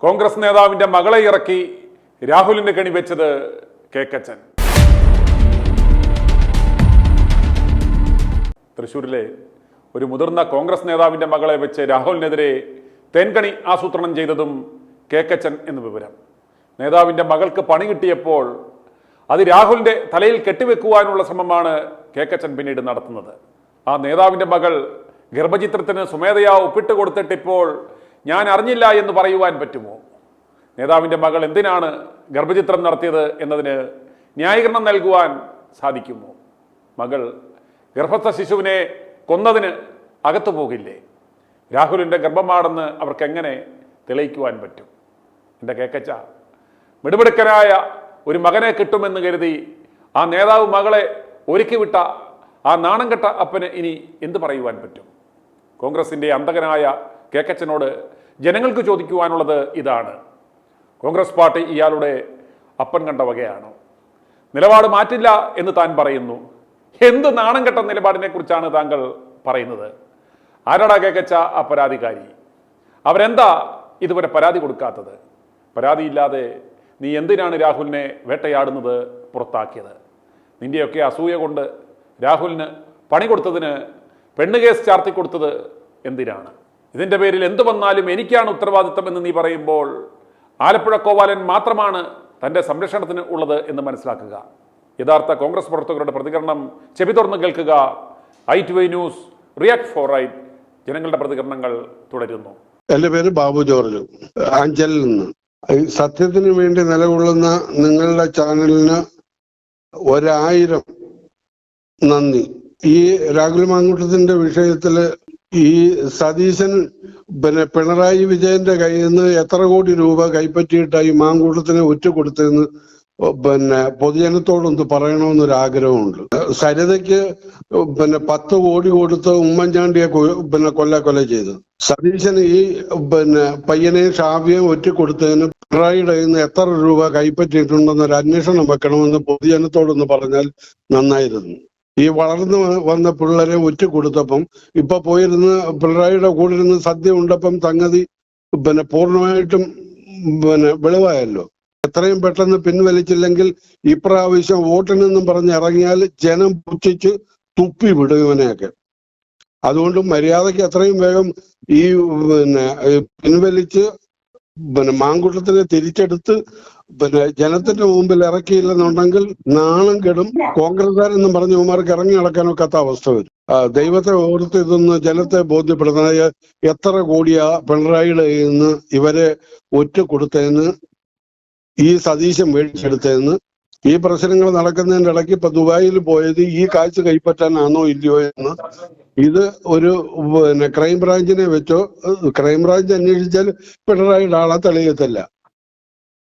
കോൺഗ്രസ് നേതാവിന്റെ മകളെ ഇറക്കി രാഹുലിന്റെ കണി വെച്ചത് കേക്കച്ചൻ. തൃശ്ശൂരിലെ ഒരു മുതിർന്ന കോൺഗ്രസ് നേതാവിന്റെ മകളെ വെച്ച് രാഹുലിനെതിരെ തേൻകണി ആസൂത്രണം ചെയ്തതും കേക്കച്ചൻ എന്ന് വിവരം. നേതാവിന്റെ മകൾക്ക് പണി കിട്ടിയപ്പോൾ അത് രാഹുലിന്റെ തലയിൽ കെട്ടിവെക്കുവാനുള്ള ശ്രമമാണ് കേക്കച്ചൻ പിന്നീട് നടത്തുന്നത്. ആ നേതാവിന്റെ മകൾ ഗർഭചിത്രത്തിന് സ്വമേധയാ ഒപ്പിട്ട് കൊടുത്തിട്ടിപ്പോൾ ഞാൻ അറിഞ്ഞില്ല എന്ന് പറയുവാൻ പറ്റുമോ? നേതാവിന്റെ മകൾ എന്തിനാണ് ഗർഭചിത്രം നടത്തിയത് എന്നതിന് ന്യായീകരണം നൽകുവാൻ സാധിക്കുമോ? മകൾ ഗർഭസ്ഥ ശിശുവിനെ കൊന്നതിന് അകത്തു പോകില്ലേ? രാഹുലിന്റെ ഗർഭമാണെന്ന് അവർക്ക് എങ്ങനെ തെളിയിക്കുവാൻ പറ്റും? എൻ്റെ കേക്കച്ച, മിടുമിടുക്കനായ ഒരു മകനെ കിട്ടുമെന്ന് കരുതി ആ നേതാവ് മകളെ ഒരുക്കി വിട്ട ആ നാണം കെട്ട അപ്പന് ഇനി എന്ത് പറയുവാൻ പറ്റും? കോൺഗ്രസിൻ്റെ അന്തകനായ കേക്കച്ചനോട് ജനങ്ങൾക്ക് ചോദിക്കുവാനുള്ളത് ഇതാണ്: കോൺഗ്രസ് പാർട്ടി ഇയാളുടെ അപ്പൻ കണ്ട വകയാണോ? നിലപാട് മാറ്റില്ല എന്ന് താൻ പറയുന്നു. എന്ത് നാണം കെട്ട നിലപാടിനെ കുറിച്ചാണ് താങ്കൾ പറയുന്നത്? ആരാടാ കേക്കച്ച ആ പരാതിക്കാരി? അവരെന്താ ഇതുവരെ പരാതി കൊടുക്കാത്തത്? പരാതിയില്ലാതെ നീ എന്തിനാണ് രാഹുലിനെ വേട്ടയാടുന്നത്, പുറത്താക്കിയത്? നിന്റെയൊക്കെ അസൂയ കൊണ്ട് രാഹുലിന് പണി കൊടുത്തതിന് പെണ്ണ് കേസ് ചാർത്തി കൊടുത്തത് എന്തിനാണ്? ഇതിൻ്റെ പേരിൽ എന്തു വന്നാലും എനിക്കാണ് ഉത്തരവാദിത്തം എന്ന് നീ പറയുമ്പോൾ ആലപ്പുഴ കോവാലൻ മാത്രമാണ് തൻ്റെ സംരക്ഷണത്തിന് ഉള്ളത് എന്ന് മനസ്സിലാക്കുക. യഥാർത്ഥ കോൺഗ്രസ് പ്രവർത്തകരുടെ പ്രതികരണം ചെവി തുറന്ന് കേൾക്കുക. i2i news, react four right. ജനങ്ങളുടെ പ്രതികരണങ്ങൾ തുടരുന്നു. എൻ്റെ പേര് ബാബു ജോർജ്, ആഞ്ചലിൽ നിന്ന്. സത്യത്തിന് വേണ്ടി നിലകൊള്ളുന്ന നിങ്ങളുടെ ചാനലിന് 1000 നന്ദി. ഈ രാഹുൽ മാങ്കൂട്ടത്തിന്റെ വിഷയത്തില് ഈ സതീശൻ പിണറായി വിജയന്റെ കയ്യിൽ നിന്ന് എത്ര കോടി രൂപ കൈപ്പറ്റിയിട്ടായി മാങ്കൂട്ടത്തിന് ഒറ്റുകൊടുത്തതെന്ന് പൊതുജനത്തോടൊന്ന് പറയണമെന്നൊരു ആഗ്രഹമുണ്ട്. സരിതയ്ക്ക് 10 കോടി കൊടുത്ത് ഉമ്മൻചാണ്ടിയെ കൊല ചെയ്തു. സതീശന് ഈ പയ്യനെയും ഷാഫിയെയും ഒറ്റുകൊടുത്തതിന് പിണറായിയുടെ കയ്യിൽ നിന്ന് എത്ര രൂപ കൈപ്പറ്റിയിട്ടുണ്ടെന്നൊരു അന്വേഷണം വെക്കണമെന്ന് പൊതുജനത്തോടൊന്ന് പറഞ്ഞാൽ നന്നായിരുന്നു. ഈ വളർന്നു വന്ന പിള്ളേരെ ഒറ്റുകൊടുത്തപ്പം ഇപ്പൊ പോയിരുന്ന് പിണറായിയുടെ കൂടെ ഇരുന്ന് സദ്യ ഉണ്ടപ്പം സംഗതി പൂർണ്ണമായിട്ടും വെളിവായല്ലോ. എത്രയും പെട്ടെന്ന് പിൻവലിച്ചില്ലെങ്കിൽ ഇപ്രാവശ്യം വോട്ടിനെന്നും പറഞ്ഞ് ഇറങ്ങിയാൽ ജനം പുച്ഛിച്ച് തുപ്പി വിടും ഇവനെയൊക്കെ. അതുകൊണ്ട് മര്യാദയ്ക്ക് എത്രയും വേഗം ഈ പിൻവലിച്ച് മാങ്കൂട്ടത്തിനെ തിരിച്ചെടുത്ത് ജനത്തിന്റെ മുമ്പിൽ ഇറക്കിയില്ലെന്നുണ്ടെങ്കിൽ നാണം കെടും. കോൺഗ്രസ്സുകാരെന്നും പറഞ്ഞ് ഇവന്മാർക്ക് ഇറങ്ങി നടക്കാനൊക്കാത്ത അവസ്ഥ വരും. ദൈവത്തെ ഓർത്ത് ഇതൊന്ന് ജനത്തെ ബോധ്യപ്പെടുത്തുന്ന എത്ര കോടിയാ പിണറായിയുടെ കയ്യിൽ നിന്ന് ഇവരെ ഒറ്റുകൊടുത്തതെന്ന്, ഈ സതീശൻ മേടിച്ചെടുത്തതെന്ന്, ഈ പ്രശ്നങ്ങൾ നടക്കുന്നതിന്റെ ഇടയ്ക്ക് ഇപ്പൊ ദുബായിൽ പോയത് ഈ കാശ് കൈപ്പറ്റാനാണോ ഇല്ലയോ എന്ന് ഇത് ഒരു ക്രൈംബ്രാഞ്ചിനെ വെച്ചോ, ക്രൈംബ്രാഞ്ച് അന്വേഷിച്ചാൽ പിണറായിയുടെ ആളെ തെളിയത്തില്ല,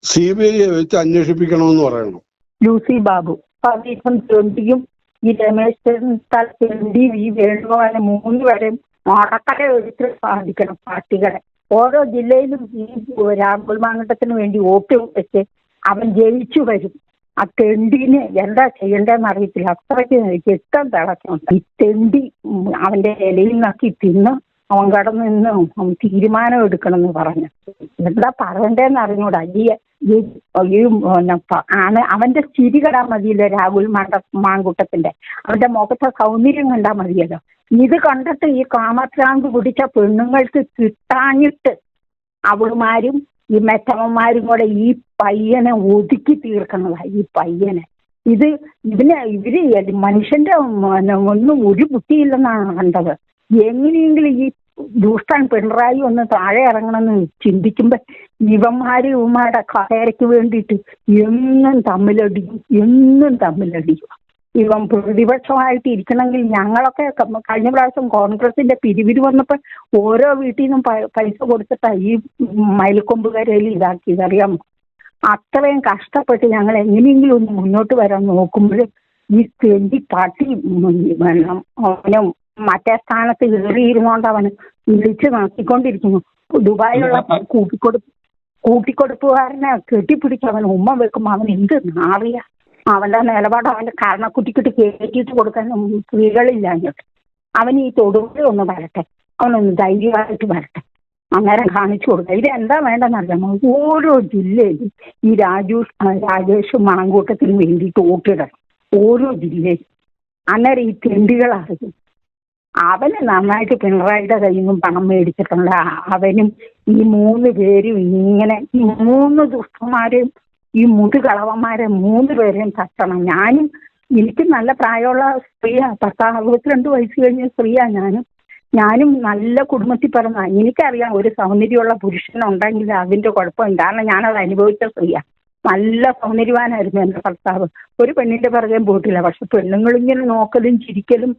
CBI വെച്ച് അന്വേഷിപ്പിക്കണമെന്ന് പറയണം. ലൂസി ബാബു, സതീശൻ ചെണ്ടിയും ഈ രമേശ് ചെണ്ടി, ഈ വേണുഗോപാലെ 3 പേരെയും നടക്കല എടുത്ത് സാധിക്കണം പാർട്ടികളെ. ഓരോ ജില്ലയിലും ഈ രാഹുൽ മാങ്കൂട്ടത്തിന് വേണ്ടി വോട്ട് വെച്ച് അവൻ ജയിച്ചു വരും. ആ തെണ്ടിനെ എന്താ ചെയ്യണ്ടെന്ന് അറിയത്തില്ല. അത്രയ്ക്ക് ഇഷ്ടം തിളക്കുന്നുണ്ട്. ഈ തെണ്ടി അവന്റെ ഇലയിൽ നിന്നാക്കി തിന്ന് അവൻ കടന്ന് നിന്ന് തീരുമാനം എടുക്കണമെന്ന് പറഞ്ഞു. എന്താ പറയണ്ടേന്ന് അറിഞ്ഞൂടാ. അവന്റെ ചിരി കണ്ടാൽ മതിയല്ലോ രാഹുൽ മാങ്കൂട്ടത്തിന്റെ. അവന്റെ മുഖത്തെ സൗന്ദര്യം കണ്ടാൽ മതിയല്ലോ. ഇത് കണ്ടിട്ട് ഈ കാമഭ്രാന്ത് പിടിച്ച പെണ്ണുങ്ങൾക്ക് കിട്ടാഞ്ഞിട്ട് അവളുമാരും ഈ മെച്ചമ്മമാരും കൂടെ ഈ പയ്യനെ ഒതുക്കി തീർക്കണതാ. ഈ പയ്യനെ ഇവര് മനുഷ്യന്റെ ഒന്നും ഒരു ബുദ്ധിയില്ലെന്നാണ് കണ്ടത്. എങ്ങനെയെങ്കിലും ഈ ദുഷ്ടൻ പിണറായി ഒന്ന് താഴെ ഇറങ്ങണമെന്ന് ചിന്തിക്കുമ്പോ ഇവന്മാരുടെ കസേരയ്ക്ക് വേണ്ടിയിട്ട് എന്നും തമ്മിലടിക്കും. ഇവൻ പ്രതിപക്ഷമായിട്ട് ഇരിക്കണമെങ്കിൽ ഞങ്ങളൊക്കെ കഴിഞ്ഞ പ്രാവശ്യം കോൺഗ്രസിന്റെ പിരിവിരി വന്നപ്പോൾ ഓരോ വീട്ടിൽ നിന്നും പൈസ കൊടുത്തിട്ടാ ഈ മയിൽക്കൊമ്പുകാരയിൽ ഇതാക്കിയത്, അറിയാമോ? അത്രയും കഷ്ടപ്പെട്ട് ഞങ്ങൾ എങ്ങനെയെങ്കിലും ഒന്ന് മുന്നോട്ട് വരാൻ നോക്കുമ്പോഴും ഈ തെണ്ടി പാർട്ടി അവന് മറ്റേ സ്ഥാനത്ത് കയറിയിരുന്നോണ്ട് അവന് വിളിച്ച് നടത്തിക്കൊണ്ടിരിക്കുന്നു. ദുബായിലുള്ള കൂട്ടിക്കൊടുപ്പുകാരനെ കെട്ടിപ്പിടിച്ച് അവൻ ഉമ്മ വെക്കുമ്പോൾ അവൻ എന്ത് നാറിയ. അവന്റെ നിലപാട് അവന്റെ കരണക്കുട്ടിക്കിട്ട് കയറ്റിയിട്ട് കൊടുക്കാൻ സ്ത്രീകളില്ല. അവൻ ഈ തൊടുപുഴ ഒന്ന് വരട്ടെ, അവനൊന്ന് ധൈര്യമായിട്ട് വരട്ടെ. അന്നേരം കാണിച്ചു കൊടുക്കുക. ഇതെന്താ വേണ്ടെന്നറിയാമോ? ഓരോ ജില്ലയിലും ഈ രാജേഷ് മാങ്കൂട്ടത്തിന് വേണ്ടിയിട്ട് വോട്ടിടണം, ഓരോ ജില്ലയിൽ. അന്നേരം ഈ തെണ്ടികളറിയും. അവന് നന്നായിട്ട് പിണറായിയുടെ കയ്യിൽ നിന്നും പണം മേടിച്ചിട്ടുണ്ട്. അവനും ഈ 3 പേരും ഇങ്ങനെ, ഈ 3 ദുഷ്ടന്മാരെയും ഈ മുതുകളവന്മാരെ 3 പേരെയും തട്ടണം. എനിക്ക് നല്ല പ്രായമുള്ള സ്ത്രീയാ, 62 വയസ്സ് കഴിഞ്ഞ സ്ത്രീയാ. ഞാനും നല്ല കുടുംബത്തിൽ പിറന്ന. എനിക്കറിയാം ഒരു സൗന്ദര്യമുള്ള പുരുഷനുണ്ടെങ്കിൽ അതിന്റെ കുഴപ്പമില്ല. കാരണം ഞാനത് അനുഭവിച്ച സ്ത്രീയാ. നല്ല സൗന്ദര്യവാനായിരുന്നു എൻ്റെ ഭർത്താവ്. ഒരു പെണ്ണിന്റെ പിറകെ പോയിട്ടില്ല. പക്ഷെ പെണ്ണുങ്ങളിങ്ങനെ നോക്കലും ചിരിക്കലും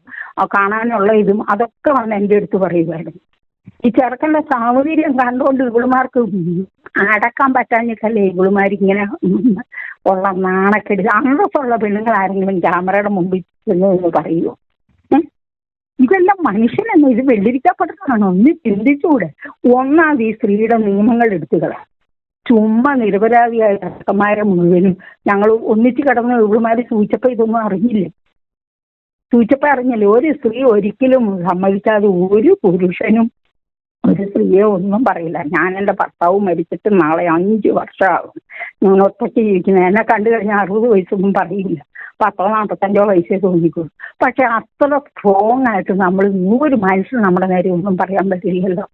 കാണാനുള്ള ഇതും അതൊക്കെ വന്ന് എൻ്റെ അടുത്ത് പറയുമായിരുന്നു. ഈ ചെറുക്കൻ്റെ സൗന്ദര്യം കണ്ടുകൊണ്ട് ഇവളുമാർക്ക് അടക്കാൻ പറ്റാഞ്ഞിട്ടല്ലേ ഇവളുമാരിങ്ങനെ ഉള്ള നാണക്കെടുത്ത്. അന്തസ്സുള്ള പെണ്ണുങ്ങൾ ആരെങ്കിലും ക്യാമറയുടെ മുമ്പിൽ ചെന്ന് പറയുമോ? ഇതെല്ലാം മനുഷ്യനെന്ന് ഇത് വെള്ളിരിക്കപ്പെടുന്നതാണോ? ഒന്ന് ചിന്തിച്ചുകൂടെ? ഒന്നാമത് ഈ സ്ത്രീയുടെ നിയമങ്ങൾ എടുത്തുകളാ. ചുമ്മാ നിരപരാധിയായ ചെറുക്കന്മാരെ മുഴുവനും ഞങ്ങൾ ഒന്നിച്ച് കിടന്ന് ഇവളുമാര് സൂചിച്ചപ്പോൾ ഇതൊന്നും അറിഞ്ഞില്ലേ? ഒരു സ്ത്രീ ഒരിക്കലും സമ്മതിക്കാതെ ഒരു പുരുഷനും ഒരു സ്ത്രീയെ ഒന്നും പറയില്ല. ഞാൻ എൻ്റെ ഭർത്താവ് മരിച്ചിട്ട് നാളെ 5 വർഷമാകും. ഞാൻ ഒറ്റയ്ക്ക് ജീവിക്കുന്നത്. എന്നെ കണ്ടു കഴിഞ്ഞാൽ 60 വയസ്സൊന്നും പറയില്ല. 40-45 വയസ്സേ തോന്നിക്കുള്ളൂ. പക്ഷെ അത്ര സ്ട്രോങ് ആയിട്ട് നമ്മൾ 100 മനുഷ്യൻ നമ്മുടെ നേരെ ഒന്നും പറയാൻ പറ്റില്ലല്ലോ.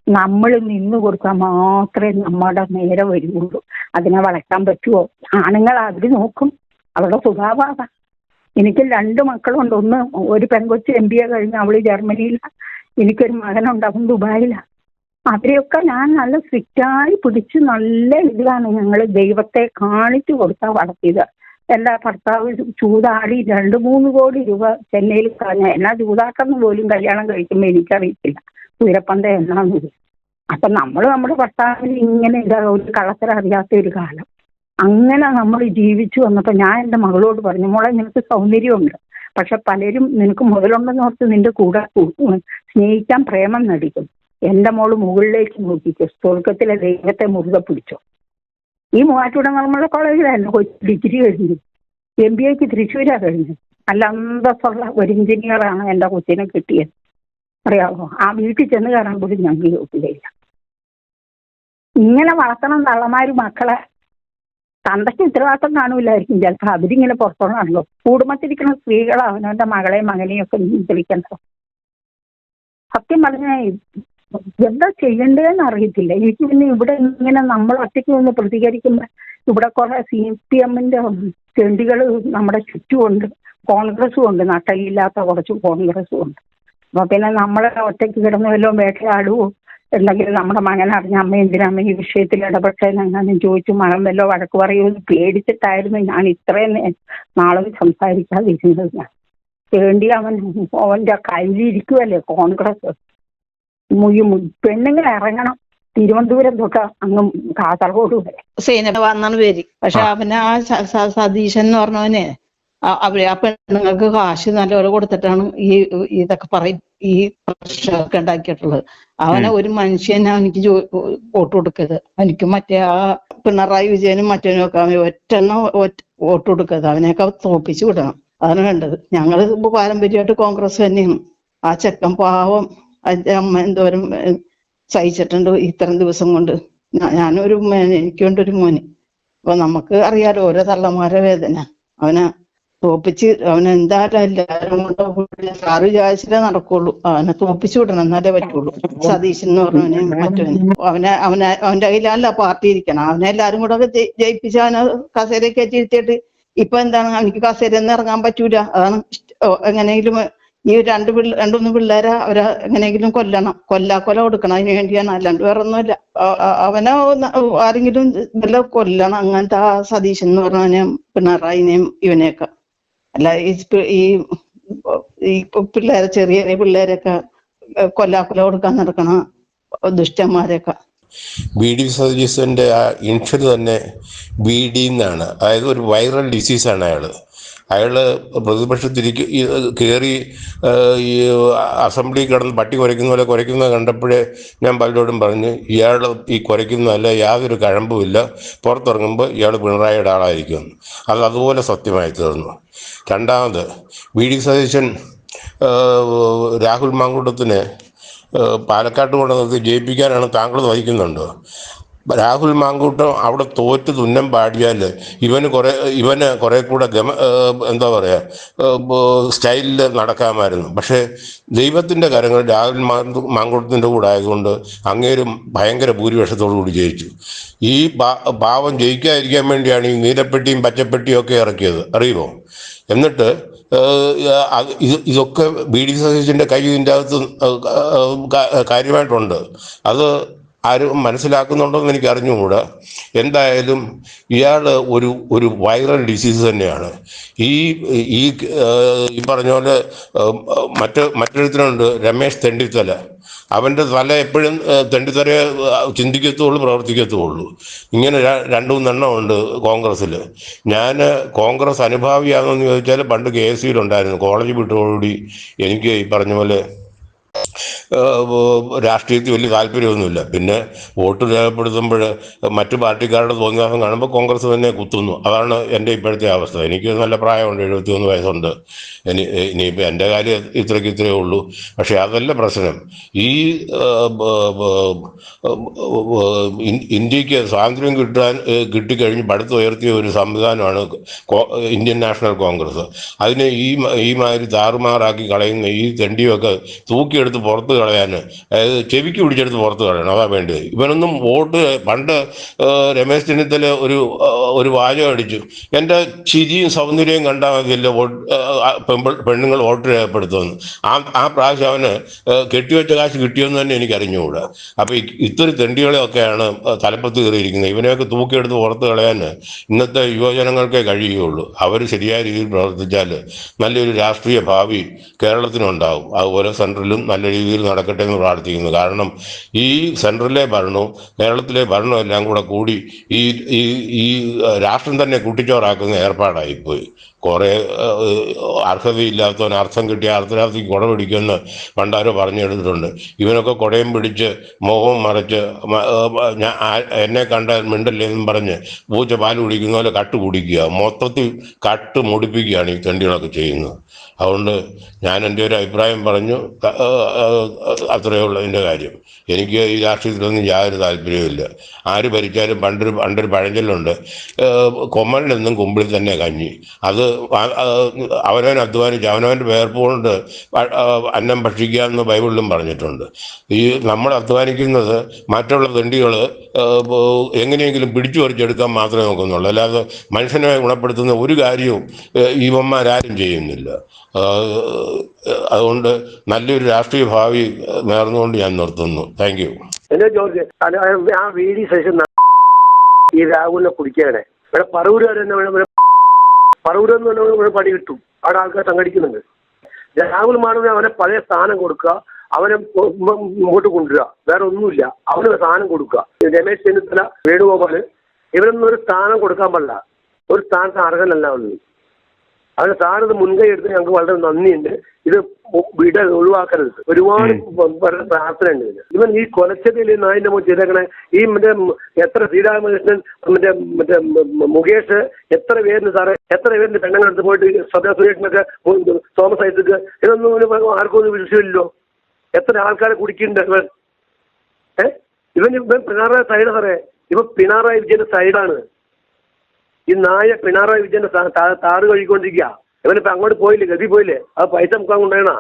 നമ്മൾ നിന്ന് കൊടുത്താൽ മാത്രമേ നമ്മുടെ നേരെ വരുള്ളൂ. അതിനെ വളയ്ക്കാൻ പറ്റുമോ? ആണുങ്ങൾ അവർ നോക്കും, അവരുടെ സ്വഭാവമാണ്. എനിക്ക് 2 മക്കളുണ്ട്. ഒരു പെൺകൊച്ച് MBA കഴിഞ്ഞ് അവൾ ജർമ്മനിയിലാണ്. എനിക്കൊരു മകനുണ്ട്, അവൻ ദുബായിലാണ്. അവരെയൊക്കെ ഞാൻ നല്ല സ്ട്രിക്റ്റായി പിടിച്ച് നല്ല ഇതിലാണ് ഞങ്ങൾ ദൈവത്തെ കാണിച്ചു കൊടുത്താൽ വളർത്തിയത്. എൻ്റെ ഭർത്താവ് ചൂതാടി 2-3 കോടി രൂപ ചെന്നൈയിൽ കളഞ്ഞ. എന്നാ ചൂതാക്കുന്ന പോലും കല്യാണം കഴിക്കുമ്പോൾ എനിക്കറിയത്തില്ല ഉയരപ്പന്ത എന്നാന്നത്. അപ്പം നമ്മൾ നമ്മുടെ ഭർത്താവിന് ഇങ്ങനെ ഒരു കള്ളത്തരം അറിയാത്ത ഒരു കാലം അങ്ങനെ നമ്മൾ ജീവിച്ചു വന്നപ്പോൾ ഞാൻ എൻ്റെ മകളോട് പറഞ്ഞു, മോളെ നിനക്ക് സൗന്ദര്യമുണ്ട്, പക്ഷെ പലരും നിനക്ക് മുതലുണ്ടെന്ന് ഓർത്ത് നിന്റെ കൂടെ സ്നേഹിക്കാൻ പ്രേമം നടിക്കും. എൻ്റെ മോള് മുകളിലേക്ക് നോക്കിക്കോ, സ്വർഗത്തിലെ ദൈവത്തെ മുറുകെ പിടിച്ചോ. ഈ മൂവാറ്റുപുഴ നമ്മുടെ കോളേജിലായിരുന്നു ഡിഗ്രി കഴിഞ്ഞു. MBAക്ക് തൃശ്ശൂരാണ് കഴിഞ്ഞത്. നല്ല അന്തസ്സുള്ള ഒരു എഞ്ചിനീയറാണ് എൻ്റെ കൊച്ചിനെ കിട്ടിയത്. അറിയാമോ? ആ വീട്ടിൽ ചെന്ന് കയറാൻ പോലും ഞങ്ങൾക്ക് യോഗ്യതയില്ല. ഇങ്ങനെ വളർത്തണം തള്ളമാര് മക്കളെ. തന്തയ്ക്ക് ഉത്തരവാദിത്തം കാണൂലായിരിക്കും ചിലപ്പോൾ. അവരിങ്ങനെ പുറത്തോണല്ലോ. കുടുംബത്തിരിക്കുന്ന സ്ത്രീകൾ അവനവൻ്റെ മകളെയും മകനെയും ഒക്കെ നിയന്ത്രിക്കണ്ടോ? സത്യം പറഞ്ഞാൽ എന്താ ചെയ്യണ്ടേന്ന് അറിയത്തില്ല എനിക്ക്. പിന്നെ ഇവിടെ ഇങ്ങനെ നമ്മൾ ഒറ്റയ്ക്ക് നിന്ന് പ്രതികരിക്കുമ്പോൾ ഇവിടെ കുറെ CPMന്റെ ചെണ്ടികൾ നമ്മുടെ ചുറ്റുമുണ്ട്, കോൺഗ്രസും ഉണ്ട്, നട്ടലില്ലാത്ത കുറച്ച് കോൺഗ്രസും ഉണ്ട്. അപ്പൊ പിന്നെ നമ്മളെ ഒറ്റയ്ക്ക് കിടന്ന് വല്ലതും വേട്ടയാടുവോ എന്തെങ്കിലും നമ്മുടെ മകനറിഞ്ഞ അമ്മ എന്തിനമ്മ ഈ വിഷയത്തിൽ ഇടപെട്ടേനെങ്ങാനും ചോദിച്ചു മകൻ വല്ലോ വഴക്ക് പറയുമെന്ന് പേടിച്ചിട്ടായിരുന്നു ഞാൻ ഇത്രയും നാളും സംസാരിക്കാതിരുന്നത്. ഞാൻ വേണ്ടി അവൻ്റെ കയ്യിലിരിക്കുമല്ലേ കോൺഗ്രസ്. പെണ്ണുങ്ങൾ ഇറങ്ങണം, തിരുവനന്തപുരം തൊട്ട് അങ്ങ് കാസർഗോഡ് വരെ. സേനവാന്നാണ് പേര്. പക്ഷെ അവന് ആ സതീശൻ എന്ന് പറഞ്ഞവനെ ആ പെണ്ണുങ്ങൾക്ക് കാശ് നല്ലപോലെ കൊടുത്തിട്ടാണ് ഇതൊക്കെ പറയും ഈ പ്രശ്നമൊക്കെ ഉണ്ടാക്കിയിട്ടുള്ളത്. അവനെ ഒരു മനുഷ്യനെ എനിക്ക് വോട്ട് കൊടുക്കരുത്. എനിക്ക് മറ്റേ ആ പിണറായി വിജയനും മറ്റവനും ഒക്കെ അവന് വോട്ട് കൊടുക്കരുത്. അവനെയൊക്കെ തോപ്പിച്ചു വിടണം. അതാണ് വേണ്ടത്. ഞങ്ങൾ പാരമ്പര്യമായിട്ട് കോൺഗ്രസ് തന്നെയാണ്. ആ ചെക്കൻ പാവം അമ്മ എന്തോരം സഹിച്ചിട്ടുണ്ട് ഇത്രയും ദിവസം കൊണ്ട്. ഞാനൊരു എനിക്കൊണ്ടൊരു മോന്. അപ്പൊ നമുക്ക് അറിയാലോ ഓരോ തള്ളമാരെ വേദന. അവനെ തോപ്പിച്ച് അവനെന്തായാലും എല്ലാവരും കൊണ്ട് സാറ് വിചാരിച്ചിട്ടേ നടക്കുള്ളൂ. അവനെ തോപ്പിച്ചു വിടണം, എന്നാലേ പറ്റുള്ളൂ. സതീശൻ എന്ന് പറഞ്ഞവന് അവന്റെ കയ്യിലല്ല പാർട്ടി ഇരിക്കണം. അവനെ എല്ലാരും കൂടെ ജയിപ്പിച്ച് അവനെ കസേര കയറ്റിയിരുത്തിയിട്ട് ഇപ്പൊ എന്താണ് അവനിക്ക് കസേരന്ന് ഇറങ്ങാൻ പറ്റൂല. അതാണ് എങ്ങനെയെങ്കിലും ഈ 2-3 പിള്ളേരെ അവരെ എങ്ങനെയെങ്കിലും കൊല്ല കൊടുക്കണം. അതിന് വേണ്ടിയാണ്, അല്ലാണ്ട് വേറെ ഒന്നുമില്ല. അവനെ ആരെങ്കിലും വല്ല കൊല്ലണം. അങ്ങനത്തെ ആ സതീശൻ എന്ന് പറഞ്ഞവനെയും പിണറായിനെയും ഇവനെയൊക്കെ അല്ല ഈ പിള്ളേരെ ചെറിയ പിള്ളേരൊക്കെ കൊല്ല കൊടുക്കാൻ നടക്കണ ദുഷ്ടന്മാരെയൊക്കെ. BD സതീശന്റെ ആ ഇൻഷൽ തന്നെ BD എന്നാണ്. അതായത് ഒരു വൈറൽ ഡിസീസാണ് അയാള് പ്രതിപക്ഷത്തിരിക്കും കയറി ഈ അസംബ്ലി കിടന്ന് പട്ടി കുരയ്ക്കുന്ന പോലെ കുരയ്ക്കുന്നത് കണ്ടപ്പോഴേ ഞാൻ പലരോടും പറഞ്ഞു, ഇയാൾ ഈ കുരയ്ക്കുന്നതല്ല, യാതൊരു കഴമ്പുമില്ല, പുറത്തിറങ്ങുമ്പോൾ ഇയാൾ പിണറായിയുടെ ആളായിരിക്കും. അതുപോലെ സത്യമായി തീർന്നു. രണ്ടാമത് BD സതീശൻ രാഹുൽ മാങ്കൂട്ടത്തിന് പാലക്കാട്ട് കൊണ്ട് നിർത്തി ജയിപ്പിക്കാനാണ് താങ്കൾ നയിക്കുന്നുണ്ടോ? രാഹുൽ മാങ്കൂട്ടം അവിടെ തോറ്റ് തുന്നം പാടിയാൽ ഇവന് കുറെ കൂടെ എന്താ പറയുക സ്റ്റൈലിൽ നടക്കാമായിരുന്നു. പക്ഷേ ദൈവത്തിൻ്റെ കരങ്ങൾ രാഹുൽ മാങ്കൂട്ടത്തിൻ്റെ കൂടെ ആയതുകൊണ്ട് അങ്ങേരും ഭയങ്കര ഭൂരിപക്ഷത്തോടു കൂടി ജയിച്ചു. ഈ പാവം ജയിക്കാതിരിക്കാൻ വേണ്ടിയാണ് ഈ നീലപ്പെട്ടിയും പച്ചപ്പെട്ടിയും ഒക്കെ ഇറക്കിയത്, അറിയുമോ? എന്നിട്ട് ഇതൊക്കെ ബി ഡി സതീശൻ്റെ കൈ ഇതിൻ്റെ അകത്ത് കാര്യമായിട്ടുണ്ട്. അത് ആരും മനസ്സിലാക്കുന്നുണ്ടോ എന്ന് എനിക്ക് അറിഞ്ഞുകൂടാ. എന്തായാലും ഇയാൾ ഒരു വൈറൽ ഡിസീസ് തന്നെയാണ്. ഈ പറഞ്ഞ പോലെ മറ്റൊരുത്തനുണ്ട്, രമേശ് തെണ്ടിത്തല. അവൻ്റെ തല എപ്പോഴും തെണ്ടിത്തലയെ ചിന്തിക്കത്തുള്ളൂ, പ്രവർത്തിക്കത്തുള്ളൂ. ഇങ്ങനെ രണ്ടു മൂന്നെണ്ണം ഉണ്ട് കോൺഗ്രസ്സിൽ. ഞാൻ കോൺഗ്രസ് അനുഭാവിയാണെന്ന് ചോദിച്ചാൽ പണ്ട് KSU ഉണ്ടായിരുന്നു. കോളേജ് വിട്ടതോടുകൂടി എനിക്ക് ഈ പറഞ്ഞ പോലെ രാഷ്ട്രീയത്തിൽ വലിയ താല്പര്യമൊന്നുമില്ല. പിന്നെ വോട്ട് രേഖപ്പെടുത്തുമ്പോൾ മറ്റു പാർട്ടിക്കാരുടെ തോന്നിയാസം കാണുമ്പോൾ കോൺഗ്രസ് തന്നെ കുത്തുന്നു. അതാണ് എൻ്റെ ഇപ്പോഴത്തെ അവസ്ഥ. എനിക്ക് നല്ല പ്രായമുണ്ട്, 71 വയസ്സുണ്ട്. ഇനിയിപ്പോൾ എൻ്റെ കാര്യം ഇത്രയേ ഉള്ളൂ. പക്ഷേ അതല്ല പ്രശ്നം. ഈ ഇന്ത്യക്ക് സ്വാതന്ത്ര്യം കിട്ടിക്കഴിഞ്ഞ് പടുത്തുയർത്തിയ ഒരു സംവിധാനമാണ് ഇന്ത്യൻ നാഷണൽ കോൺഗ്രസ്. അതിനെ ഈ മാതിരി താറുമാറാക്കി കളയുന്ന ഈ തെണ്ടിയൊക്കെ തൂക്കിയെടുത്ത് പുറത്ത് കളയാൻ, അതായത് ചെവിക്ക് പിടിച്ചെടുത്ത് പുറത്ത് കളയണം. അതാ വേണ്ടത്. ഇവനൊന്നും വോട്ട് പണ്ട് രമേശ് ചെന്നിത്തല ഒരു വാചകം അടിച്ചു, എൻ്റെ ചിരിയും സൗന്ദര്യവും കണ്ടാൽ മതിയല്ലോ പെണ്ണുങ്ങൾ വോട്ട് രേഖപ്പെടുത്തുമെന്ന്. ആ പ്രാവശ്യം അവന് കെട്ടിവെച്ച കാശ് കിട്ടിയെന്ന് തന്നെ എനിക്ക് അറിഞ്ഞുകൂടാ. അപ്പോൾ ഇത്തരം തെണ്ടികളെയൊക്കെയാണ് തലപ്പത്ത് കയറിയിരിക്കുന്നത്. ഇവനെയൊക്കെ തൂക്കിയെടുത്ത് പുറത്ത് കളയാൻ ഇന്നത്തെ യുവജനങ്ങൾക്കേ കഴിയുകയുള്ളൂ. അവർ ശരിയായ രീതിയിൽ പ്രവർത്തിച്ചാൽ നല്ലൊരു രാഷ്ട്രീയ ഭാവി കേരളത്തിനുണ്ടാവും. അതുപോലെ സെൻട്രലും നല്ല രീതിയിൽ നടക്കട്ടെ എന്ന് പ്രാർത്ഥിക്കുന്നു. കാരണം ഈ സെൻട്രലിലെ ഭരണവും കേരളത്തിലെ ഭരണവും എല്ലാം കൂടി ഈ രാഷ്ട്രം തന്നെ കുട്ടിച്ചോറാക്കുന്ന ഏർപ്പാടായിപ്പോയി. കുറേ അർഹതയില്ലാത്തവൻ അർത്ഥം കിട്ടിയ അർദ്ധരാത്രിക്ക് കുട പിടിക്കുമെന്ന് പണ്ടാരോ പറഞ്ഞെടുത്തിട്ടുണ്ട്. ഇവനൊക്കെ കുടയും പിടിച്ച് മുഖവും മറച്ച് എന്നെ കണ്ടാൽ മിണ്ടല്ലേന്നും പറഞ്ഞ് പൂച്ച പാല് കുടിക്കുന്ന പോലെ കട്ട് കുടിക്കുക, മൊത്തത്തിൽ കട്ട് മുടിപ്പിക്കുകയാണ് ഈ തെണ്ടികളൊക്കെ ചെയ്യുന്നത്. അതുകൊണ്ട് ഞാൻ എൻ്റെ ഒരു അഭിപ്രായം പറഞ്ഞു, അത്രയേ ഉള്ളൂ അതിൻ്റെ കാര്യം. എനിക്ക് ഈ രാഷ്ട്രീയത്തിലൊന്നും യാതൊരു താല്പര്യവുമില്ല. ആര് ഭരിച്ചാലും പണ്ടൊരു പഴഞ്ചൊല്ലുണ്ട്, കൊമ്മലിനെന്നും കുമ്പിളിൽ തന്നെ കഞ്ഞി. അത് അവനവൻ അധ്വാനിച്ച് അവനവൻ്റെ വേർപ്പുകൊണ്ട് അന്നം ഭക്ഷിക്കുക എന്ന് ബൈബിളിലും പറഞ്ഞിട്ടുണ്ട്. ഈ നമ്മൾ അധ്വാനിക്കുന്നത് മറ്റുള്ള തെണ്ടികൾ എങ്ങനെയെങ്കിലും പിടിച്ചു പറിച്ചെടുക്കാൻ മാത്രമേ നോക്കുന്നുള്ളൂ. അല്ലാതെ മനുഷ്യനെ ഗുണപ്പെടുത്തുന്ന ഒരു കാര്യവും ഇവന്മാരാരും ചെയ്യുന്നില്ല. അതുകൊണ്ട് നല്ലൊരു രാഷ്ട്രീയ ഭാവി നേർന്നുകൊണ്ട് ഞാൻ നിർത്തുന്നു. Thank you. എന്നെ ജോർജ്, ആ VD സതീശൻ ഈ രാഹുലിനെ കുടിക്കാനെ ഇവിടെ പറവൂരെന്ന് പണി കിട്ടും. അവിടെ ആൾക്കാർ സംഘടിക്കുന്നുണ്ട്. രാഹുൽ മാധവന് അവനെ പഴയ സ്ഥാനം കൊടുക്കുക, അവനെ മുമ്പോട്ട് കൊണ്ടുവരിക, വേറെ ഒന്നുമില്ല. അവന് സ്ഥാനം കൊടുക്കുക. രമേശ് ചെന്നിത്തല, വേണുഗോപാല് ഇവരൊന്നും ഒരു സ്ഥാനം കൊടുക്കാൻ പാടില്ല. ഒരു സ്ഥാനത്ത് അർഹനല്ല അവന്. അവന് സ്ഥാനത്ത് മുൻകൈ എടുത്ത് ഞങ്ങൾക്ക് വളരെ നന്ദിയുണ്ട്. ഇത് ഒഴിവാക്കരുത്. ഒരുപാട് പ്രാർത്ഥനയുണ്ട് ഇതിന്. ഇവൻ ഈ കൊലച്ചതിൽ നായിന്റെ മുമ്പ് ചെയ്തേക്കണേ ഈ എത്ര ശ്രീരാമകൃഷ്ണൻ മറ്റേ മുകേഷ് എത്ര പേരിന് സാറേ, എത്ര പേരിന് പെണ്ണുങ്ങളടുത്ത് പോയിട്ട് സുരേഷിനൊക്കെ തോമസ് ഐസക്ക് ഇതൊന്നും ആർക്കും ഒന്നും വിഷയമില്ലല്ലോ. എത്ര ആൾക്കാരെ കുടിക്കുന്നുണ്ട് ഇവൻ. ഇവൻ പിണറായി സൈഡ് സാറേ, ഇവൻ പിണറായി വിജയന്റെ സൈഡാണ്. ഈ നായ പിണറായി വിജയന്റെ താറ് കഴിക്കൊണ്ടിരിക്കുക. ഇവനിപ്പോ അങ്ങോട്ട് പോയില്ലേ, ഗതി പോയില്ലേ, അത് പൈസ മുക്കാൻ കൊണ്ടുപോയണ.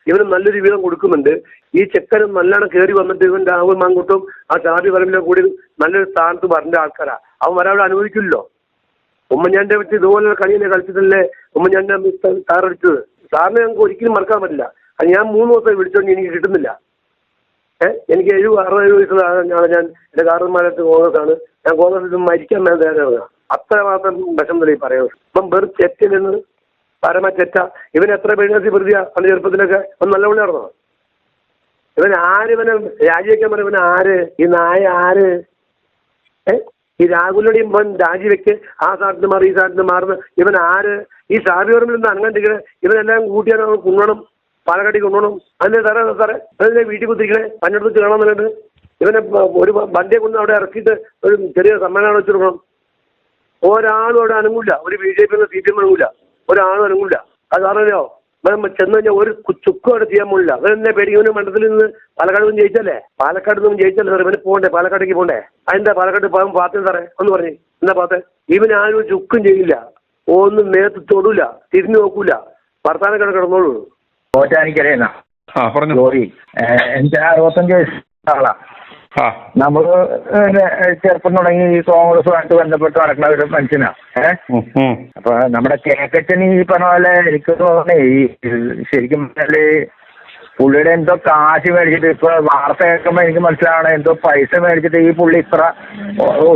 ഇവന് നല്ലൊരു വീതം കൊടുക്കുന്നുണ്ട്. ഈ ചെക്കനും നല്ലോണം കയറി വന്നിട്ട് ഇവൻ രാഹുൽ മാങ്കൂട്ടും ആ ഷാഫി പറമ്പിലെ കൂടി നല്ലൊരു സ്ഥാനത്ത് പറഞ്ഞ ആൾക്കാരാ. അവൻ വരാവിടെ അനുഭവിക്കില്ലല്ലോ. ഉമ്മൻചാണ്ടിയെ വെച്ച് ഇതുപോലെ കളിയെ കളിച്ചിട്ടല്ലേ ഉമ്മൻചാണ്ടി താറടിച്ചത്. സാറിനെ ഞങ്ങൾക്ക് ഒരിക്കലും മറക്കാൻ പറ്റില്ല. അത് ഞാൻ 3 ദിവസം വിളിച്ചോണ്ട് എനിക്ക് കിട്ടുന്നില്ല. എനിക്ക് 70-60 വയസ്സുള്ള ഞാൻ എൻ്റെ കാരണന്മാരായിട്ട് കോൺഗ്രസ്സാണ്. ഞാൻ കോൺഗ്രസ് മരിക്കാൻ വേണ്ട അത്രമാത്രം വിഷം ഈ പറയുന്നത്. ഇപ്പം വെറും ചെറ്റിൽ നിന്ന് പരമ ചെറ്റ. ഇവൻ എത്ര പെണ്ണി പ്രതിയാ പണ്ട് ചെറുപ്പത്തിലൊക്കെ ഒന്ന് നല്ല പുള്ളി നടന്നോ? ഇവൻ ആര് ഇവനെ രാജിവെക്കാൻ പറയും? ഇവൻ ആര്? ഈ നായ ആര്? ഈ രാഹുലിനെയും ഇവൻ രാജിവെക്ക്, ആ സ്ഥാനത്ത് മാറി ഈ സ്ഥാനത്ത് മാറുന്ന ഇവൻ ആര്? ഈ ഷാഫി പറമ്പിൽ നിന്ന് അങ്ങണ്ടിരിക്കണേ ഇവനെല്ലാം കൂട്ടിയാൽ കൊണ്ടോണം, പാലക്കാട്ടേക്ക് കൊണ്ടുപോകണം. അതിന്റെ സാറേ അതിന്റെ വീട്ടിൽ കുത്തിരിക്കണേ പന്നെടുത്ത് കാണാമെന്നുണ്ട്. ഇവനെ ഒരു വണ്ടിയെ കൊണ്ട് അവിടെ ഇറക്കിയിട്ട് ഒരു ചെറിയ സമ്മേളനം വെച്ചിരിക്കണം. ഒരാളും അവിടെ അനങ്ങില്ല. ഒരു BJP CPM അനങ്ങില്ല, ഒരാളും അനങ്ങില്ല. അത് അറിയോ? ചെന്ന് കഴിഞ്ഞാൽ ഒരു ചുക്കും അവിടെ ചെയ്യാൻ പോലില്ല. അവരെന്നെ പേടിക്കുന്ന മണ്ഡലത്തിൽ നിന്ന് പാലക്കാട് നിന്ന് ജയിച്ചല്ലേ, പാലക്കാട് നിന്നും ജയിച്ചല്ലേ സാറേ, ഇവന് പോകണ്ടേ, പാലക്കാടേക്ക് പോകണ്ടേ? അതെന്താ പാലക്കാട് പോകാൻ പാത്തേ സാറേ ഒന്ന് പറഞ്ഞേ, എന്താ പാത്തേ? ഇവന് ആരും ഒരു ചുക്കും ചെയ്യില്ല, ഒന്നും നേരത്തെ തൊടൂല, തിരിഞ്ഞു നോക്കൂല, വർത്താനം കിടന്നോളൂ. എനിക്കറിയുന്ന എനിക്ക് 65 വയസ്സുള്ള നമ്മള് ചെറുപ്പം തുടങ്ങി ഈ കോൺഗ്രസുമായിട്ട് ബന്ധപ്പെട്ട് നടക്കുന്ന ഒരു മനുഷ്യനാ. അപ്പൊ നമ്മുടെ കേക്കച്ചന് ഈ പറഞ്ഞ പോലെ എനിക്ക് തോന്നുന്നേ ഈ ശരിക്കും പറഞ്ഞാല് പുള്ളിയുടെ എന്തോ കാശ് മേടിച്ചിട്ട് ഇപ്പൊ വാർത്ത കേൾക്കുമ്പോ എനിക്ക് മനസ്സിലാവണേ എന്തോ പൈസ മേടിച്ചിട്ട് ഈ പുള്ളി ഇത്ര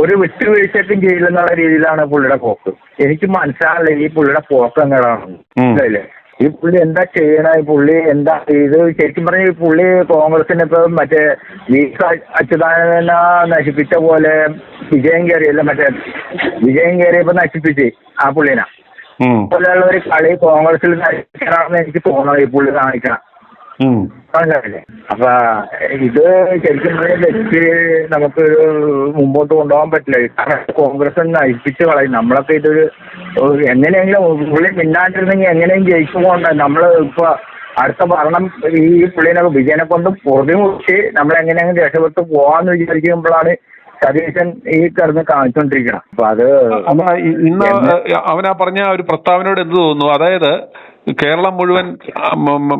ഒരു വിട്ടുവീഴ്ചയ്ക്കും ചെയ്യില്ലെന്നുള്ള രീതിയിലാണ് പുള്ളിയുടെ പോക്ക്. എനിക്ക് മനസ്സിലാവില്ല ഈ പുള്ളിയുടെ പോക്ക് എങ്ങനെയാണ്. മനസ്സിലായില്ലേ? ഈ പുള്ളി എന്താ ചെയ്യണ, ഈ പുള്ളി എന്താ ഇത്? ശരിക്കും പറഞ്ഞ ഈ പുള്ളി കോൺഗ്രസിനെ ഇപ്പൊ മറ്റേ വി അച്യുതാനന്ദനെ നശിപ്പിച്ച പോലെ വിജയം കയറിയപ്പോ നശിപ്പിച്ച് ആ പുള്ളിനെ പോലെയുള്ള ഒരു കളി കോൺഗ്രസിൽ നശിപ്പിക്കണമെന്ന് എനിക്ക് തോന്നണം ഈ പുള്ളി കാണിക്കണം. മനസ്സിലായില്ലേ? അപ്പൊ ഇത് ശരിക്കും പറഞ്ഞ വ്യക്തി നമുക്ക് മുമ്പോട്ട് കൊണ്ടുപോകാൻ പറ്റില്ല. കാരണം കോൺഗ്രസ് നയിപ്പിച്ച് കളയും. നമ്മളൊക്കെ ഇതൊരു എങ്ങനെയെങ്കിലും പുള്ളി മിണ്ടാണ്ടിരുന്നെങ്കിൽ എങ്ങനെയും ജയിച്ചുകൊണ്ട് നമ്മൾ ഇപ്പൊ അടുത്ത ഭരണം ഈ പുള്ളിനെ വിജയനെ കൊണ്ട് പൊറുതിമുട്ടി നമ്മളെങ്ങനെയെങ്കിലും രക്ഷപ്പെട്ട് പോവാന്ന് വിചാരിക്കുമ്പോഴാണ് സതീശൻ ഈ കിടന്ന് കാണിച്ചോണ്ടിരിക്കണം. അപ്പൊ അത് ഇന്ന് അവനാ പറഞ്ഞ ഒരു പ്രസ്താവനയോട് എന്ത് തോന്നുന്നു? അതായത് കേരളം മുഴുവൻ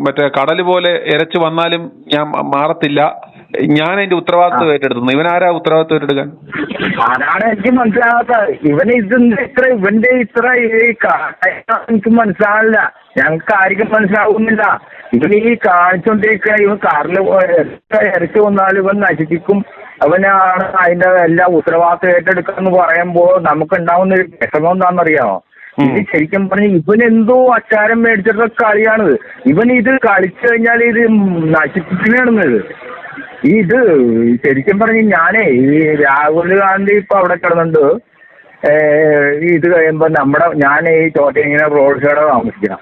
മറ്റേ കടല് പോലെ ഇരച്ചു വന്നാലും ഞാൻ മാറത്തില്ല, ഞാൻ അതിന്റെ ഉത്തരവാദിത്വം ഏറ്റെടുക്കുന്നു. ഇവനാരാ ഉത്തരവാദിത്വം ഏറ്റെടുക്കാൻ? അതാണ് എനിക്ക് മനസ്സിലാകാത്തത്. ഇവന്റെ ഇത്ര എനിക്ക് മനസ്സിലാവില്ല. ഞങ്ങൾക്ക് ആർക്കും മനസ്സിലാവുന്നില്ല. ഇവൻ ഈ കാണിച്ചോണ്ടിരിക്കണ ഇവൻ കാറില് ഇരച്ചു വന്നാലും ഇവൻ നശിപ്പിക്കും, അവനാണ് അതിന്റെ എല്ലാ ഉത്തരവാദിത്വം ഏറ്റെടുക്കാന്ന് പറയുമ്പോ നമുക്ക് ഉണ്ടാവുന്ന ഒരു വിഷമം എന്താണെന്നറിയാമോ? ഇത് ശരിക്കും പറഞ്ഞ ഇവനെന്തോ അച്ചാരം മേടിച്ചിട്ടുള്ള കളിയാണിത്. ഇവൻ ഇത് കളിച്ചു കഴിഞ്ഞാൽ ഇത് നശിപ്പിക്കുകയാണെന്നത്. ഇത് ശരിക്കും പറഞ്ഞ് ഞാനേ ഈ രാഹുൽ ഗാന്ധി ഇപ്പൊ അവിടെ കിടന്നുണ്ട്. ഇത് കഴിയുമ്പോ ഞാൻ ഈ ചോട്ടയിങ്ങനെ റോഡ് സൈഡ് താമസിക്കണം.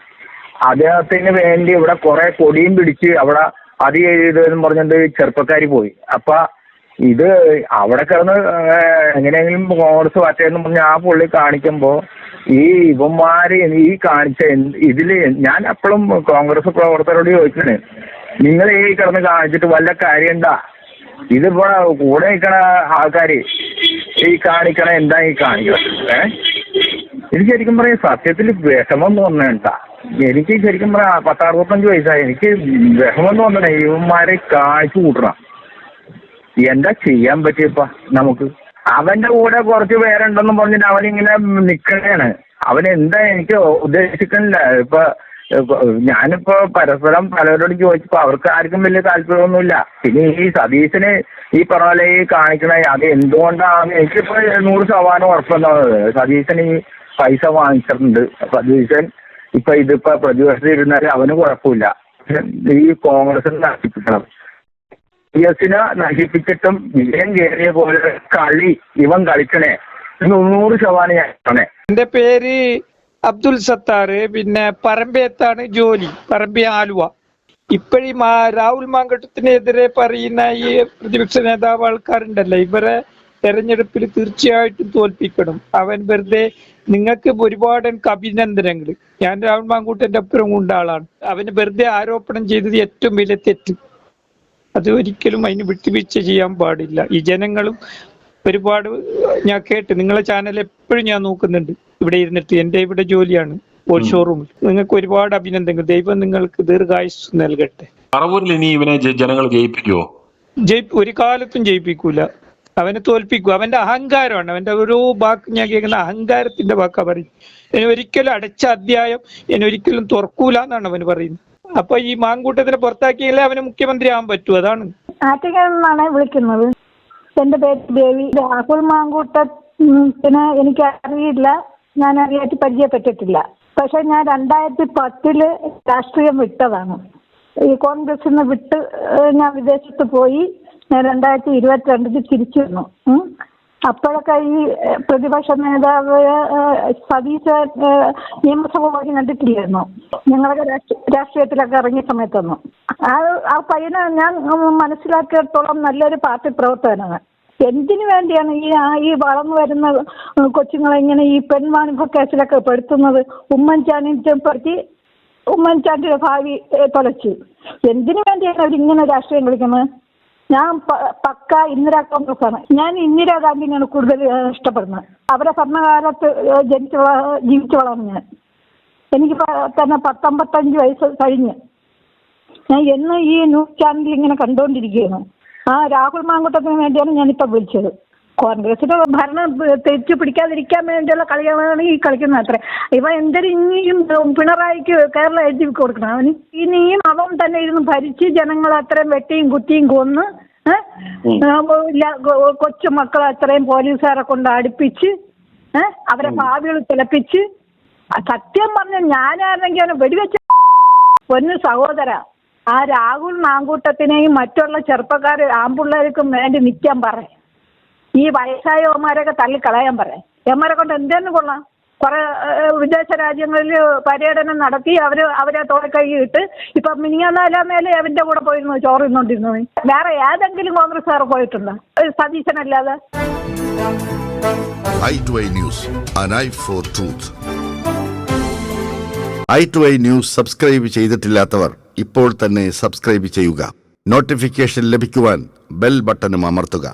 അദ്ദേഹത്തിന് വേണ്ടി ഇവിടെ കുറെ കൊടിയും പിടിച്ച് അവിടെ അത് ചെയ്തെന്ന് പറഞ്ഞിട്ട് ചെറുപ്പക്കാർ പോയി. അപ്പൊ ഇത് അവിടെ കിടന്ന് എങ്ങനെയെങ്കിലും കോൺഗ്രസ് പറ്റേന്ന് പറഞ്ഞ് ആ പുള്ളി കാണിക്കുമ്പോ ഈ ഇവന്മാര് ഈ കാണിച്ച ഇതില് ഞാൻ എപ്പോഴും കോൺഗ്രസ് പ്രവർത്തകരോട് ചോദിക്കണേ, നിങ്ങൾ ഈ കിടന്ന് കാണിച്ചിട്ട് വല്ല കാര്യണ്ടാ? ഇതിപ്പോ കൂടെ നിൽക്കണ ആൾക്കാര് ഈ കാണിക്കണ എന്താ ഈ കാണിക്കണം? ഇത് ശരിക്കും പറയാം സത്യത്തിൽ വിഷമം തോന്നേണ്ട. എനിക്ക് ശരിക്കും പറയാം 60-65 വയസ്സായി. എനിക്ക് വിഷമം തോന്നണേ ഇവന്മാരെ കാണിച്ചു കൂട്ടണം. എന്താ ചെയ്യാൻ പറ്റിയപ്പ നമുക്ക്? അവന്റെ കൂടെ കുറച്ച് പേരുണ്ടെന്ന് പറഞ്ഞിട്ട് അവനിങ്ങനെ നിക്കണേണ്. അവനെന്താ എനിക്ക് ഉദ്ദേശിക്കണില്ല. ഇപ്പൊ ഞാനിപ്പോ പരസ്പരം പലരോടും ചോദിച്ചപ്പോ അവർക്ക് ആർക്കും വലിയ താല്പര്യമൊന്നുമില്ല. പിന്നെ ഈ സതീശന് ഈ പറഞ്ഞ പോലെ ഈ കാണിക്കണ അത് എന്തുകൊണ്ടാണ് എനിക്കിപ്പോ 100% ഉറപ്പെന്താണത്? സതീശൻ ഈ പൈസ വാങ്ങിച്ചിട്ടുണ്ട്. സതീശൻ ഇതിപ്പോ പ്രതിപക്ഷത്തിൽ ഇരുന്നാലും അവന് കുഴപ്പമില്ല. ഈ കോൺഗ്രസിന് നശിപ്പിക്കണം. നെ നശിപ്പിച്ചിട്ടും വിജയം കയറിയ പോലെ കളി ഇവൻ കളിക്കണേ 100% ഞാൻ. എന്റെ പേര് അബ്ദുൽ സത്താർ. പിന്നെ പറമ്പയത്താണ് ജോലി, പറമ്പ ആലുവ. ഇപ്പോഴും രാഹുൽ മാങ്കട്ടത്തിനെതിരെ പറയുന്ന ഈ പ്രതിപക്ഷ നേതാവ് ആൾക്കാരുണ്ടല്ലോ, ഇവരെ തെരഞ്ഞെടുപ്പിൽ തീർച്ചയായിട്ടും തോൽപ്പിക്കണം. അവൻ വെറുതെ നിങ്ങൾക്ക് ഒരുപാട് അഭിനന്ദനങ്ങൾ. ഞാൻ രാഹുൽ മാങ്കൂട്ടന്റെ ഒപ്പം കൊണ്ട ആളാണ്. അവന് വെറുതെ ആരോപണം ചെയ്തത് ഏറ്റവും വലിയ തെറ്റ്. അത് ഒരിക്കലും അതിന് വിട്ടുവീഴ്ച ചെയ്യാൻ പാടില്ല. ഈ ജനങ്ങളും ഒരുപാട് ഞാൻ കേട്ട് നിങ്ങളെ ചാനൽ എപ്പോഴും ഞാൻ നോക്കുന്നുണ്ട് ഇവിടെ ഇരുന്നിട്ട്. എൻ്റെ ഇവിടെ ജോലിയാണ് ഒരു ഷോറൂമിൽ. നിങ്ങൾക്ക് ഒരുപാട് അഭിനന്ദനങ്ങൾ. ദൈവം നിങ്ങൾക്ക് ദീർഘായുസ് നൽകട്ടെ. പറവൂരിൽ ഇനി ഇവനെ ജനങ്ങൾ ജയിപ്പിക്കുവോ? ഒരു കാലത്തും ജയിപ്പിക്കൂല. അവനെ തോൽപ്പിക്കും. അവന്റെ അഹങ്കാരമാണ്. അവന്റെ ഓരോ വാക്ക് ഞാൻ കേൾക്കുന്ന അഹങ്കാരത്തിന്റെ വാക്കാ പറയും. ഇനി ഒരിക്കലും അടച്ച അധ്യായം ഇനി ഒരിക്കലും തുറക്കൂല എന്നാണ് അവന് പറയുന്നത്. അപ്പൊ ഈ മാങ്കൂട്ടത്തിനെ പുറത്താക്കിയാലേ അവന് മുഖ്യമന്ത്രി ആവാൻ പറ്റൂ. അതാണ്. ആറ്റിങ്ങൽ വിളിക്കുന്നത്. എന്റെ പേര് ദേവി. രാഹുൽ മാങ്കൂട്ടത്തിനെ എനിക്ക് അറിയില്ല, ഞാൻ അറിയാറ്റ് പരിചയപ്പെട്ടിട്ടില്ല. പക്ഷെ ഞാൻ 2010 രാഷ്ട്രീയം വിട്ടതാണ്. ഈ കോൺഗ്രസിൽ നിന്ന് വിട്ട് ഞാൻ വിദേശത്ത് പോയി. ഞാൻ 2022 തിരിച്ചു വന്നു. അപ്പോഴൊക്കെ ഈ പ്രതിപക്ഷ നേതാവ് സതീശ് നിയമസഭ പോയി കണ്ടിട്ടില്ലായിരുന്നു. ഞങ്ങളൊക്കെ രാഷ്ട്രീയത്തിലൊക്കെ ഇറങ്ങിയ സമയത്തൊന്നും. ആ പയ്യനെ ഞാൻ മനസ്സിലാക്കിയിടത്തോളം നല്ലൊരു പാർട്ടി പ്രവർത്തകനാണ്. എന്തിനു വേണ്ടിയാണ് ഈ വളർന്നു വരുന്ന കൊച്ചുങ്ങളെ ഇങ്ങനെ ഈ പെൺവാണിഭ കേസിലൊക്കെ പെടുത്തുന്നത്? ഉമ്മൻചാണ്ടിയെ പറ്റി ഉമ്മൻചാണ്ടിയുടെ ഭാവി തുലച്ചു. എന്തിനു വേണ്ടിയാണ് അവരിങ്ങനെ രാഷ്ട്രീയം കളിക്കുന്നത്? ഞാൻ പക്ക ഇന്ദിരാ കോൺഗ്രസ് ആണ്. ഞാൻ ഇന്ദിരാഗാന്ധിനെയാണ് കൂടുതൽ ഇഷ്ടപ്പെടുന്നത്. അവരെ ഭരണകാലത്ത് ജീവിച്ചു വളർന്നു ഞാൻ. എനിക്ക് തന്നെ 55 വയസ്സ് കഴിഞ്ഞ് ഞാൻ എന്ന് ഈ ന്യൂസ് ചാനലിൽ ഇങ്ങനെ കണ്ടുകൊണ്ടിരിക്കുകയാണ്. ആ രാഹുൽ മാങ്കൂട്ടത്തിന് വേണ്ടിയാണ് ഞാനിപ്പോൾ വിളിച്ചത്. കോൺഗ്രസിന്റെ ഭരണം തെറ്റു പിടിക്കാതിരിക്കാൻ വേണ്ടിയുള്ള കളികളാണ് ഈ കളിക്കുന്നത്. അത്ര ഇവ എന്തൊരു ഇനിയും പിണറായിക്ക് കേരളം എഴുതി കൊടുക്കണം. അവന് ഇനിയും അവൻ തന്നെ ഇരുന്ന് ഭരിച്ച് ജനങ്ങളെ അത്രയും വെട്ടിയും കുത്തിയും കൊന്ന് കൊച്ചു മക്കളെ അത്രയും പോലീസുകാരെ കൊണ്ട് അടുപ്പിച്ച് അവരെ ഭാവികൾ തിളപ്പിച്ച് സത്യം പറഞ്ഞ ഞാനായിരുന്നെങ്കിൽ അവനെ വെടിവെച്ച പൊന്നു സഹോദര, ആ രാഹുൽ മാങ്കൂട്ടത്തിനെയും മറ്റുള്ള ചെറുപ്പക്കാർ ആമ്പിള്ളേർക്കും വേണ്ടി നിൽക്കാൻ പറയും. ഈ വയസ്സായവന്മാരൊക്കെ തള്ളിക്കളയാൻ പറയാം. യവന്മാരെ കൊണ്ട് എന്തെന്ന് കൊള്ളാം? കുറെ വിദേശ രാജ്യങ്ങളിൽ പര്യടനം നടത്തി അവരെ തോൽക്കൈ ഇട്ട് ഇപ്പൊ മിനിങ്ങാന്നാലാമേലെ അവന്റെ കൂടെ പോയിരുന്നു ചോറ് തിന്നോണ്ടിരുന്നു. വേറെ ഏതെങ്കിലും കോൺഗ്രസ്സുകാർ പോയിട്ടുണ്ടോ സതീശനല്ലാതെ? i2i News, an eye for truth. i2i News subscribe ചെയ്തിട്ടില്ലാത്തവർ ഇപ്പോൾ തന്നെ സബ്സ്ക്രൈബ് ചെയ്യുക. നോട്ടിഫിക്കേഷൻ ലഭിക്കുവാൻ ബെൽ ബട്ടണും അമർത്തുക.